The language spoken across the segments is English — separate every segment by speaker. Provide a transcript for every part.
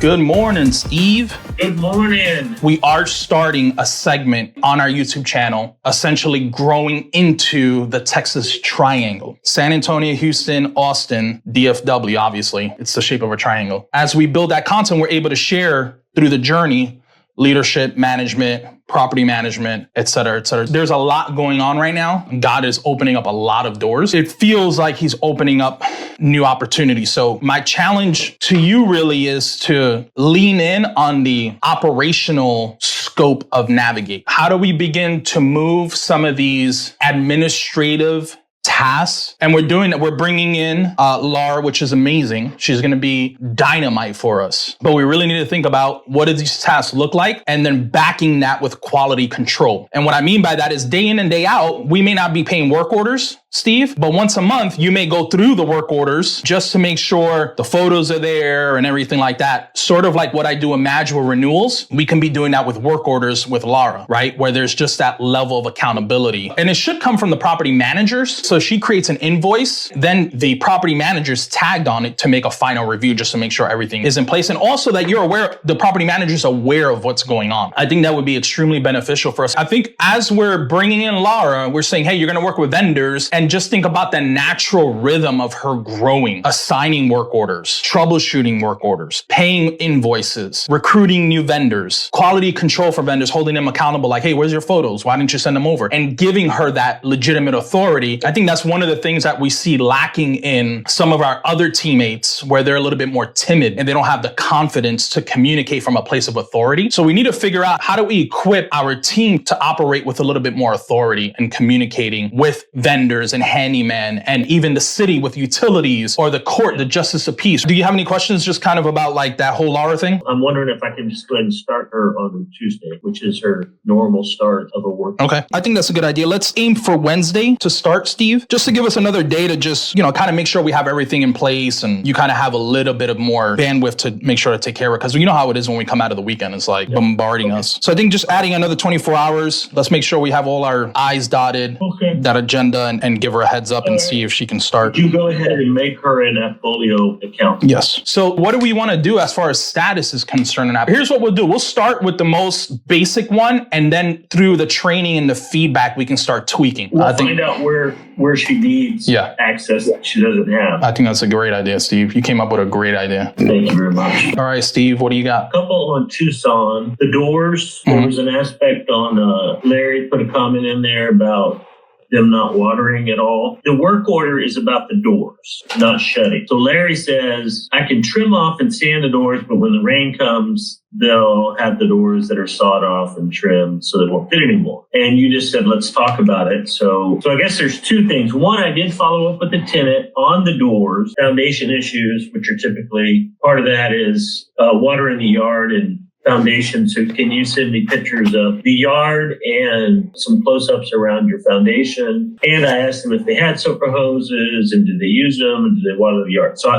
Speaker 1: Good morning, Steve.
Speaker 2: Good morning.
Speaker 1: We are starting a segment on our YouTube channel, essentially growing into the Texas Triangle. San Antonio, Houston, Austin, DFW, obviously. It's the shape of a triangle. As we build that content, we're able to share through the journey leadership, management, property management, et cetera, et cetera. There's a lot going on right now. God is opening up a lot of doors. It feels like he's opening up new opportunities. So my challenge to you really is to lean in on the operational scope of Navigate. How do we begin to move some of these administrative tasks? And we're doing that. We're bringing in Laura, which is amazing. She's going to be dynamite for us. But we really need to think about what do these tasks look like and then backing that with quality control. And what I mean by that is day in and day out, we may not be paying work orders, Steve, but once a month, you may go through the work orders just to make sure the photos are there and everything like that. Sort of like what I do in Madua renewals. We can be doing that with work orders with Laura, right? Where there's just that level of accountability. And it should come from the property managers. So she creates an invoice, then the property manager's tagged on it to make a final review just to make sure everything is in place. And also that you're aware, the property manager's aware of what's going on. I think that would be extremely beneficial for us. I think as we're bringing in Laura, we're saying, hey, you're going to work with vendors, and just think about the natural rhythm of her growing, assigning work orders, troubleshooting work orders, paying invoices, recruiting new vendors, quality control for vendors, holding them accountable. Like, hey, where's your photos? Why didn't you send them over? And giving her that legitimate authority. I think that's one of the things that we see lacking in some of our other teammates, where they're a little bit more timid and they don't have the confidence to communicate from a place of authority. So we need to figure out, how do we equip our team to operate with a little bit more authority and communicating with vendors and handyman, and even the city with utilities, or the court, the justice of peace. Do you have any questions just kind of about like that whole Laura thing?
Speaker 2: I'm wondering if I can just go ahead and start her on Tuesday, which is her normal start of a work.
Speaker 1: Okay. I think that's a good idea. Let's aim for Wednesday to start, Steve, just to give us another day to just, kind of make sure we have everything in place and you kind of have a little bit of more bandwidth to make sure to take care of it. Because you know how it is when we come out of the weekend, it's like bombarding us. So I think just adding another 24 hours, let's make sure we have all our I's dotted, that agenda, and give her a heads up and see if she can start.
Speaker 2: You go ahead and make her an Appfolio account.
Speaker 1: Yes. So what do we want to do as far as status is concerned? Here's what we'll do. We'll start with the most basic one, and then through the training and the feedback, we can start tweaking.
Speaker 2: We'll find out where she needs access that she doesn't have.
Speaker 1: I think that's a great idea, Steve. You came up with a great idea.
Speaker 2: Thank you very much.
Speaker 1: All right, Steve, what do you got?
Speaker 2: A couple on Tucson. The doors, there was an aspect on, Larry put a comment in there about them not watering at all. The work order is about the doors, not shutting. So Larry says, I can trim off and sand the doors, but when the rain comes, they'll have the doors that are sawed off and trimmed so they won't fit anymore. And you just said, let's talk about it. So I guess there's two things. One, I did follow up with the tenant on the doors, foundation issues, which are typically part of that is water in the yard and foundation. So can you send me pictures of the yard and some close-ups around your foundation? And I asked them if they had soaker hoses and did they use them and did they water the yard? So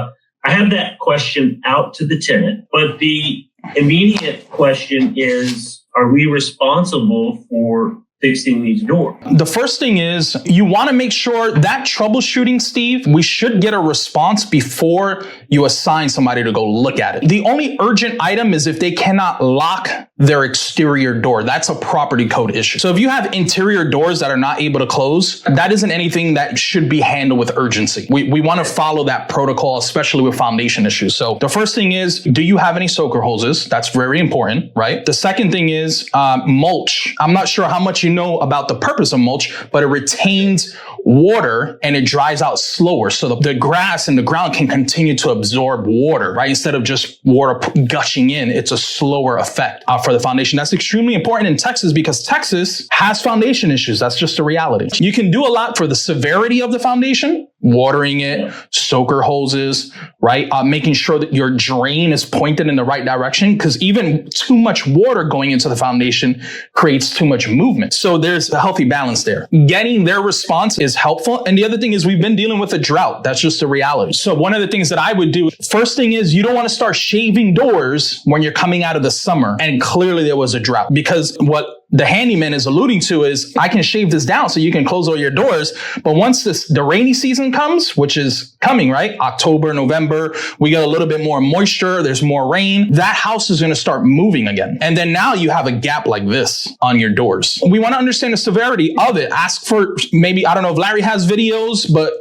Speaker 2: I have that question out to the tenant. But the immediate question is, are we responsible for fixing these doors?
Speaker 1: The first thing is you want to make sure that troubleshooting, Steve, we should get a response before you assign somebody to go look at it. The only urgent item is if they cannot lock their exterior door. That's a property code issue. So if you have interior doors that are not able to close, that isn't anything that should be handled with urgency. We want to follow that protocol, especially with foundation issues. So the first thing is, do you have any soaker hoses? That's very important, right? The second thing is mulch. I'm not sure how much you know about the purpose of mulch, but it retains water and it dries out slower. So the grass and the ground can continue to absorb water, right? Instead of just water gushing in, it's a slower effect for the foundation. That's extremely important in Texas because Texas has foundation issues. That's just a reality. You can do a lot for the severity of the foundation, watering it, soaker hoses, right? Making sure that your drain is pointed in the right direction, because even too much water going into the foundation creates too much movement. So there's a healthy balance there. Getting their response is helpful. And the other thing is we've been dealing with a drought. That's just a reality. So one of the things that I would do, first thing is you don't want to start shaving doors when you're coming out of the summer and clearly there was a drought, because what the handyman is alluding to is I can shave this down so you can close all your doors. But once the rainy season comes, which is coming, right? October, November, we get a little bit more moisture. There's more rain. That house is going to start moving again. And then now you have a gap like this on your doors. We want to understand the severity of it. Ask for maybe, I don't know if Larry has videos, but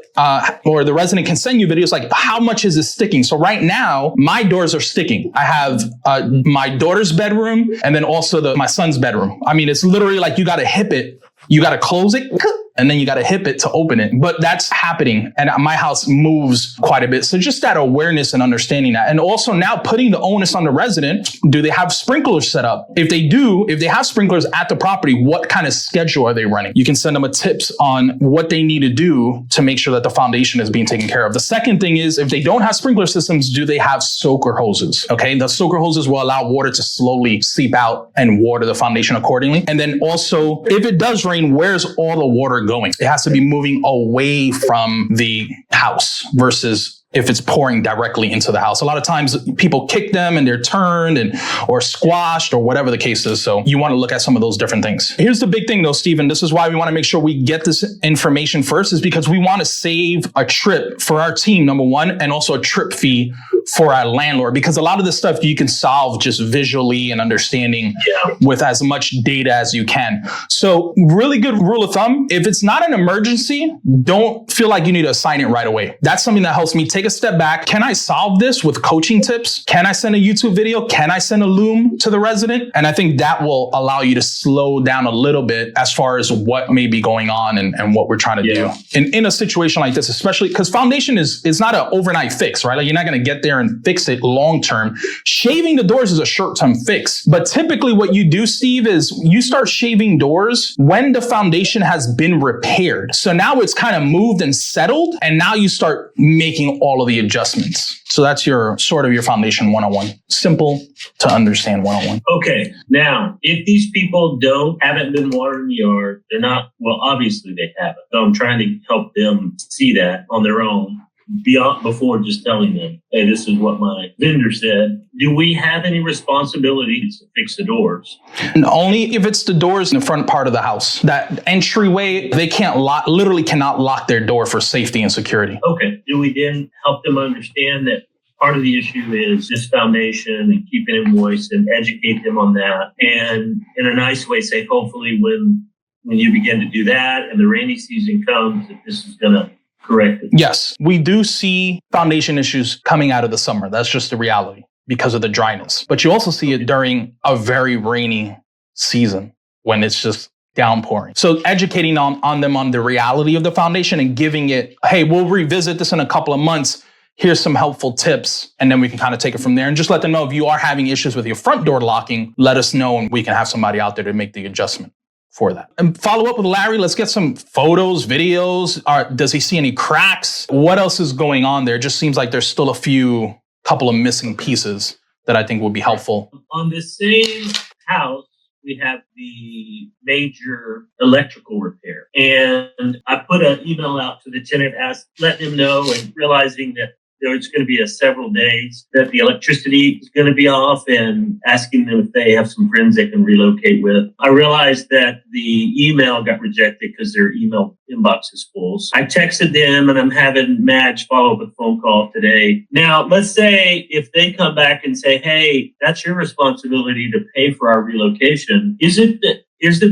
Speaker 1: or the resident can send you videos like how much is it sticking. So right now, my doors are sticking. I have my daughter's bedroom and then also my son's bedroom. I mean, it's literally like you got to hip it. You got to close it and then you got to hip it to open it. But that's happening. And my house moves quite a bit. So just that awareness and understanding that. And also now putting the onus on the resident. Do they have sprinklers set up? If they do, if they have sprinklers at the property, what kind of schedule are they running? You can send them a tips on what they need to do to make sure that the foundation is being taken care of. The second thing is if they don't have sprinkler systems, do they have soaker hoses? Okay. The soaker hoses will allow water to slowly seep out and water the foundation accordingly. And then also, if it does rain, where's all the water going? It has to be moving away from the house versus if it's pouring directly into the house. A lot of times people kick them and they're turned or squashed or whatever the case is. So you want to look at some of those different things. Here's the big thing though, Stephen. This is why we want to make sure we get this information first, is because we want to save a trip for our team, number one, and also a trip fee for our landlord, because a lot of this stuff you can solve just visually and understanding with as much data as you can. So really good rule of thumb, if it's not an emergency, don't feel like you need to assign it right away. That's something that helps me take a step back. Can I solve this with coaching tips? Can I send a YouTube video? Can I send a loom to the resident? And I think that will allow you to slow down a little bit as far as what may be going on and what we're trying to do. In a situation like this, especially because foundation is not an overnight fix, right? Like you're not going to get there and fix it long term. Shaving the doors is a short term fix. But typically what you do, Steve, is you start shaving doors when the foundation has been repaired. So now it's kind of moved and settled. And now you start making all of the adjustments. So that's your sort of your foundation 101. Simple to understand 101.
Speaker 2: Okay. Now, if these people haven't been watering the yard, they're not, well, obviously they haven't. So I'm trying to help them see that on their own before just telling them, hey, this is what my vendor said. Do we have any responsibilities to fix the doors?
Speaker 1: And only if it's the doors in the front part of the house. That entryway, they literally cannot lock their door for safety and security.
Speaker 2: Okay. Do we then help them understand that part of the issue is this foundation and keeping it moist and educate them on that? And in a nice way, say, hopefully when you begin to do that and the rainy season comes, that this is going to correct it.
Speaker 1: Yes, we do see foundation issues coming out of the summer. That's just the reality because of the dryness. But you also see it during a very rainy season when it's just downpouring. So educating on them on the reality of the foundation and giving it, hey, we'll revisit this in a couple of months. Here's some helpful tips. And then we can kind of take it from there and just let them know if you are having issues with your front door locking, let us know and we can have somebody out there to make the adjustment for that. And follow up with Larry. Let's get some photos, videos. Does he see any cracks? What else is going on there? It just seems like there's still a couple of missing pieces that I think would be helpful.
Speaker 2: On the same house, we have the major electrical repair. And I put an email out to the tenant, letting him know and realizing that there's going to be several days that the electricity is going to be off and asking them if they have some friends they can relocate with. I realized that the email got rejected because their email inbox is full. So I texted them and I'm having Madge follow up with a phone call today. Now, let's say if they come back and say, hey, that's your responsibility to pay for our relocation. Is it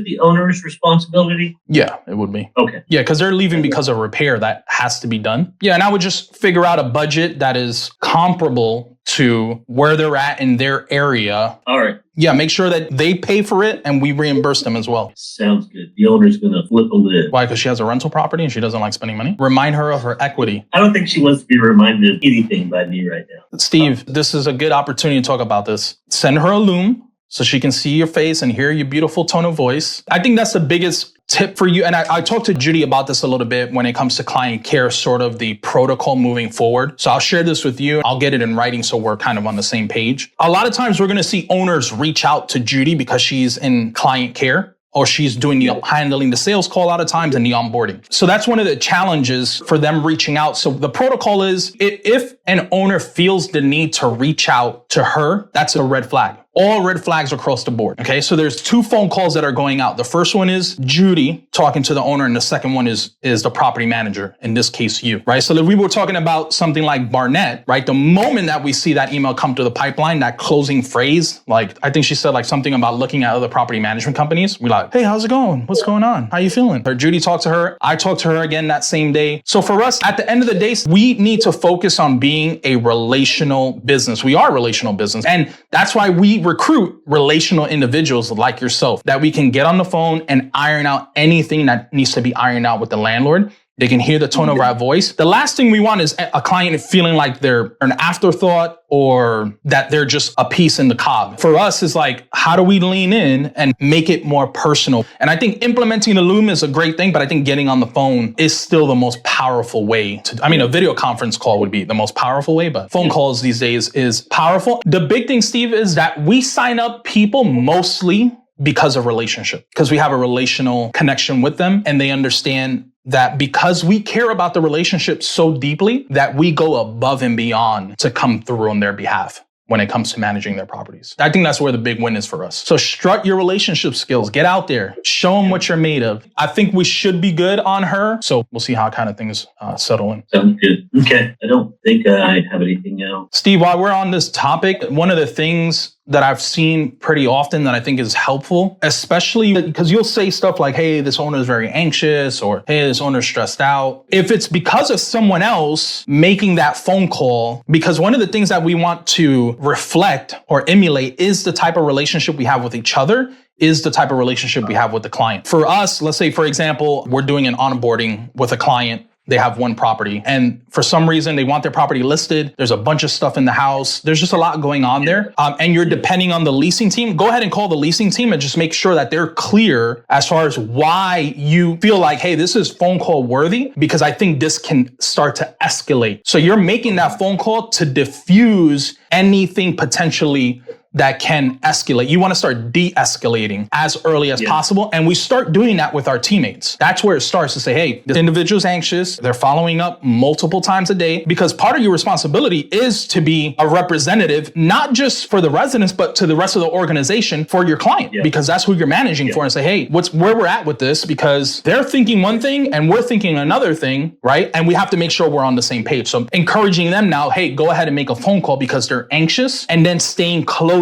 Speaker 2: the owner's responsibility?
Speaker 1: Yeah, it would be.
Speaker 2: Okay.
Speaker 1: Yeah, because they're leaving because of repair that has to be done. Yeah, and I would just figure out a budget that is comparable to where they're at in their area.
Speaker 2: All right.
Speaker 1: Yeah, make sure that they pay for it and we reimburse them as well.
Speaker 2: Sounds good. The owner's going to flip a lid.
Speaker 1: Why? Because she has a rental property and she doesn't like spending money? Remind her of her equity.
Speaker 2: I don't think she wants to be reminded of anything by me right now.
Speaker 1: Steve, this is a good opportunity to talk about this. Send her a loom so she can see your face and hear your beautiful tone of voice. I think that's the biggest tip for you. And I talked to Judy about this a little bit when it comes to client care, sort of the protocol moving forward. So I'll share this with you. I'll get it in writing so we're kind of on the same page. A lot of times we're going to see owners reach out to Judy because she's in client care or she's handling the sales call a lot of times and the onboarding. So that's one of the challenges for them reaching out. So the protocol is if an owner feels the need to reach out to her, that's a red flag. all red flags across the board. Okay, so there's 2 phone calls that are going out. The first one is Judy talking to the owner, and the second one is the property manager, in this case you, right? So if we were talking about something like Barnett, right? The moment that we see that email come to the pipeline, that closing phrase, like I think she said like something about looking at other property management companies, we're like, hey, how's it going? What's going on? How you feeling? Or Judy talked to her. I talked to her again that same day. So for us, at the end of the day, we need to focus on being a relational business. We are a relational business. And that's why we recruit relational individuals like yourself, that we can get on the phone and iron out anything that needs to be ironed out with the landlord. They can hear the tone of our voice. The last thing we want is a client feeling like they're an afterthought or that they're just a piece in the cog. For us, it's like, how do we lean in and make it more personal? And I think implementing the Loom is a great thing, but I think getting on the phone is still the most powerful way to, I mean, a video conference call would be the most powerful way, but phone calls these days is powerful. The big thing, Steve, is that we sign up people mostly because of relationship, because we have a relational connection with them and they understand that because we care about the relationship so deeply that we go above and beyond to come through on their behalf when it comes to managing their properties. I think that's where the big win is for us. So strut your relationship skills, get out there, show them what you're made of. I think we should be good on her. So we'll see how kind of things settle in.
Speaker 2: Sounds good. Okay. I don't think I have anything else.
Speaker 1: Steve, while we're on this topic, one of the things that I've seen pretty often that I think is helpful, especially because you'll say stuff like, hey, this owner is very anxious, or hey, this owner's stressed out. If it's because of someone else making that phone call, because one of the things that we want to reflect or emulate is the type of relationship we have with each other, is the type of relationship we have with the client. For us, let's say, for example, we're doing an onboarding with a client. They have one property and for some reason they want their property listed. There's a bunch of stuff in the house. There's just a lot going on there. And you're depending on the leasing team. Go ahead and call the leasing team and just make sure that they're clear as far as why you feel like, hey, this is phone call worthy, because I think this can start to escalate. So you're making that phone call to diffuse anything potentially that can escalate. You want to start de-escalating as early as possible. And we start doing that with our teammates. That's where it starts to say, hey, this individual's anxious. They're following up multiple times a day, because part of your responsibility is to be a representative, not just for the residents, but to the rest of the organization for your client, because that's who you're managing for, and say, hey, what's where we're at with this, because they're thinking one thing and we're thinking another thing, right? And we have to make sure we're on the same page. So encouraging them now, hey, go ahead and make a phone call because they're anxious, and then staying close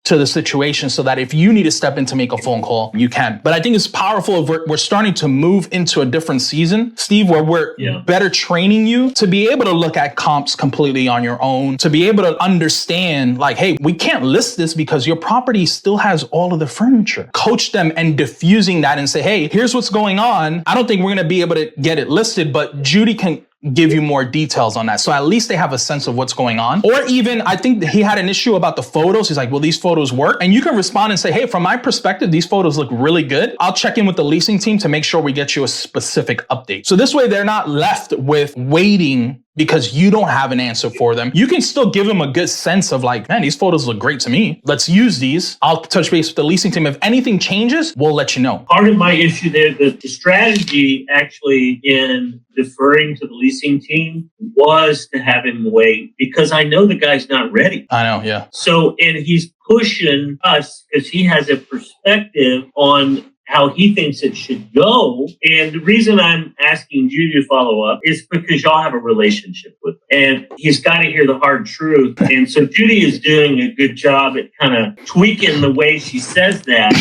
Speaker 1: to the situation so that if you need to step in to make a phone call, you can. But I think it's powerful if we're starting to move into a different season, Steve, where we're better training you to be able to look at comps completely on your own, to be able to understand like, hey, we can't list this because your property still has all of the furniture. Coach them and diffusing that and say, hey, here's what's going on. I don't think we're going to be able to get it listed, but Judy can give you more details on that. So at least they have a sense of what's going on. Or even, I think he had an issue about the photos. He's like, will these photos work? And you can respond and say, hey, from my perspective, these photos look really good. I'll check in with the leasing team to make sure we get you a specific update. So this way they're not left with waiting because you don't have an answer for them. You can still give them a good sense of like, man, these photos look great to me. Let's use these. I'll touch base with the leasing team. If anything changes, we'll let you know.
Speaker 2: Part of my issue there, the strategy actually in deferring to the leasing team was to have him wait, because I know the guy's not ready.
Speaker 1: I know, yeah.
Speaker 2: So, and he's pushing us because he has a perspective on how he thinks it should go. And the reason I'm asking Judy to follow up is because y'all have a relationship with him. And he's got to hear the hard truth. And so Judy is doing a good job at kind of tweaking the way she says that.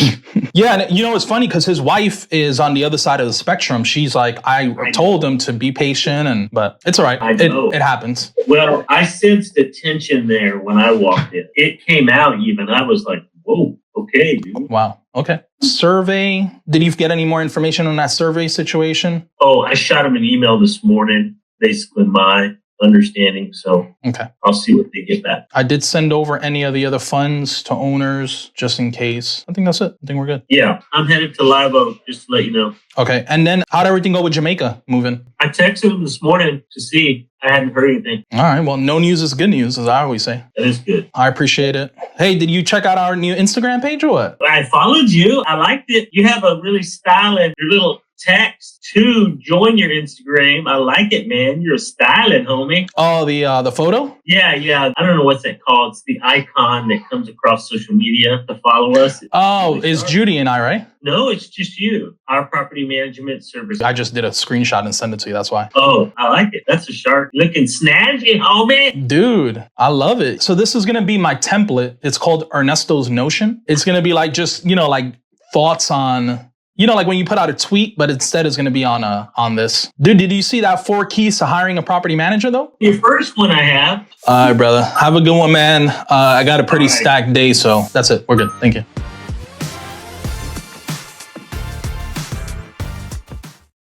Speaker 1: Yeah, and you know, it's funny because his wife is on the other side of the spectrum. She's like, I told him to be patient, but it's all right. It happens.
Speaker 2: Well, I sensed the tension there when I walked in. It came out even. I was like, whoa, okay, dude.
Speaker 1: Wow. Okay. Survey. Did you get any more information on that survey situation?
Speaker 2: Oh, I shot him an email this morning, basically my understanding. So
Speaker 1: okay,
Speaker 2: I'll see what they get back.
Speaker 1: I did send over any of the other funds to owners just in case. I think that's it. I think we're good.
Speaker 2: Yeah, I'm headed to Live Oak, just to let you know.
Speaker 1: Okay. And then how'd everything go with Jamaica moving?
Speaker 2: I texted him this morning to see. I hadn't heard anything.
Speaker 1: All right. Well, no news is good news, as I always say.
Speaker 2: That is good.
Speaker 1: I appreciate it. Hey, did you check out our new Instagram page or what?
Speaker 2: I followed you. I liked it. You have a really stylish, your little text to join your Instagram. I like it, man. You're styling, homie.
Speaker 1: Oh, the photo?
Speaker 2: Yeah. I don't know what's that called. It's the icon that comes across social media to follow us.
Speaker 1: Oh, it's Judy and I, right?
Speaker 2: No, it's just you. Our property management service.
Speaker 1: I just did a screenshot and sent it to you. That's why.
Speaker 2: Oh, I like it. That's a sharp looking snazzy, homie.
Speaker 1: Dude, I love it. So this is going to be my template. It's called Ernesto's Notion. It's going to be like just, like thoughts on, like when you put out a tweet, but instead it's going to be on this. Dude, did you see that 4 keys to hiring a property manager though?
Speaker 2: Your first one I have.
Speaker 1: All right, brother. Have a good one, man. I got a pretty stacked day, so that's it. We're good. Thank you.